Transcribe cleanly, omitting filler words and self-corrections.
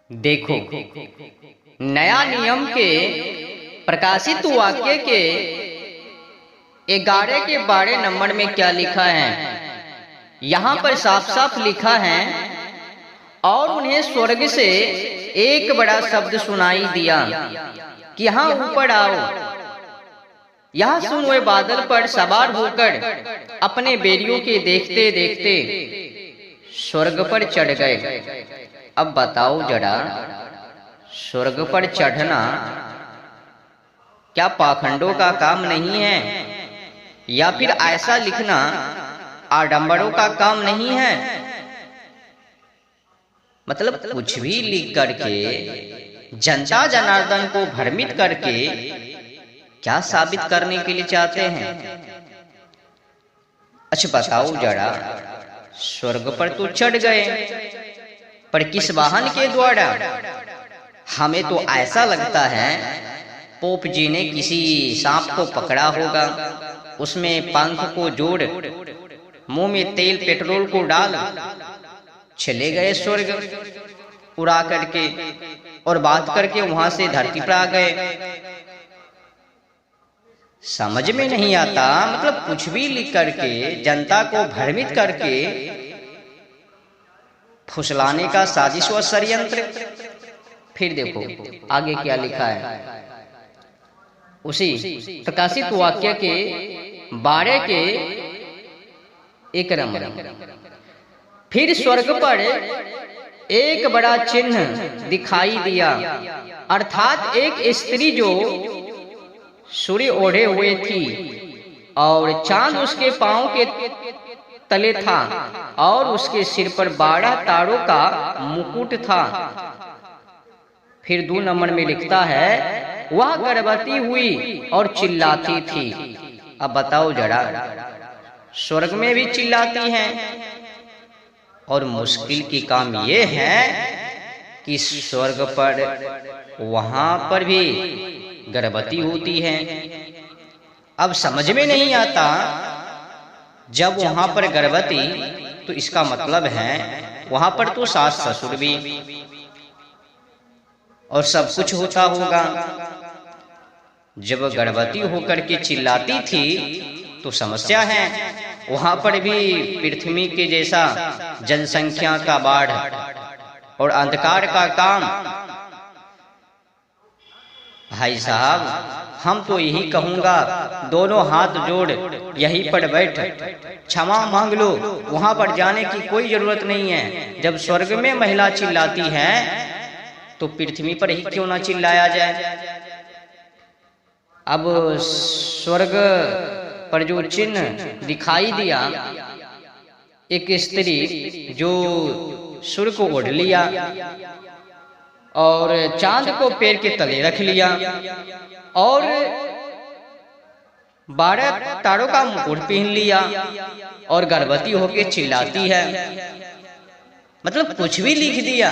देखो, नया नियम के प्रकाशित वाक्य के 11 के 12 नंबर में क्या लिखा है? यहाँ पर साफ साफ लिखा है, और उन्हें स्वर्ग से एक बड़ा शब्द सुनाई दिया कि यहाँ ऊपर आओ। यह सुन वे बादल पर सवार होकर अपने बेरियों के देखते देखते स्वर्ग पर चढ़ गए। अब बताओ जरा, स्वर्ग पर चढ़ना क्या पाखंडों का काम नहीं है? या फिर ऐसा लिखना आडंबरों का काम नहीं है? मतलब कुछ भी लिख करके जनता जनार्दन को भ्रमित करके क्या साबित करने के लिए चाहते हैं? अच्छा बताओ जरा, स्वर्ग पर तो चढ़ गए, पर किस वाहन के द्वारा? हमें तो ऐसा लगता है पोप जी ने किसी सांप को पकड़ा होगा, उसमें पंख को जोड़, मुंह में तेल पेट्रोल को डाल चले गए स्वर्ग उड़ा करके, और बात करके वहां से धरती पर आ गए। समझ में नहीं आता, मतलब कुछ भी लिख करके जनता को भ्रमित करके फुसलाने का साजिश व षड्यंत्र। फिर देखो आगे क्या लिखा है, उसी प्रकाशित वाक्य के 12 के 1 नंबर। फिर स्वर्ग पर एक बड़ा चिन्ह दिखाई दिया, अर्थात एक स्त्री जो सूर्य ओढ़े हुए थी और चांद उसके पांव के तले था, और उसके सिर पर 12 तारों का मुकुट था। फिर 2 नंबर में लिखता है, वह गर्भवती हुई और चिल्लाती थी। अब बताओ जरा, स्वर्ग में भी चिल्लाती हैं, और मुश्किल की काम ये है कि स्वर्ग पर वहां पर भी गर्भवती होती है। अब समझ में नहीं आता, जब वहां पर गर्भवती तो इसका मतलब है वहां पर तो सास ससुर भी और सब कुछ होता होगा। जब गर्भवती होकर के चिल्लाती थी तो समस्या है, वहां पर भी पृथ्वी के जैसा जनसंख्या का बाढ़ और अंधकार का काम। भाई साहब, हम तो यही कहूंगा, दोनों हाथ जोड़ यहीं पर बैठ क्षमा मांग लो, वहां पर जाने की कोई जरूरत नहीं है। जब स्वर्ग में महिला चिल्लाती है तो पृथ्वी पर ही क्यों ना चिल्लाया जाए। अब स्वर्ग पर जो चिन्ह दिखाई दिया, एक स्त्री जो सूर्य को ओढ़ लिया और चांद को पैर के तले रख लिया और 12 तारों का मुकुट पहन लिया और गर्भवती होकर चिल्लाती है। मतलब कुछ भी लिख दिया।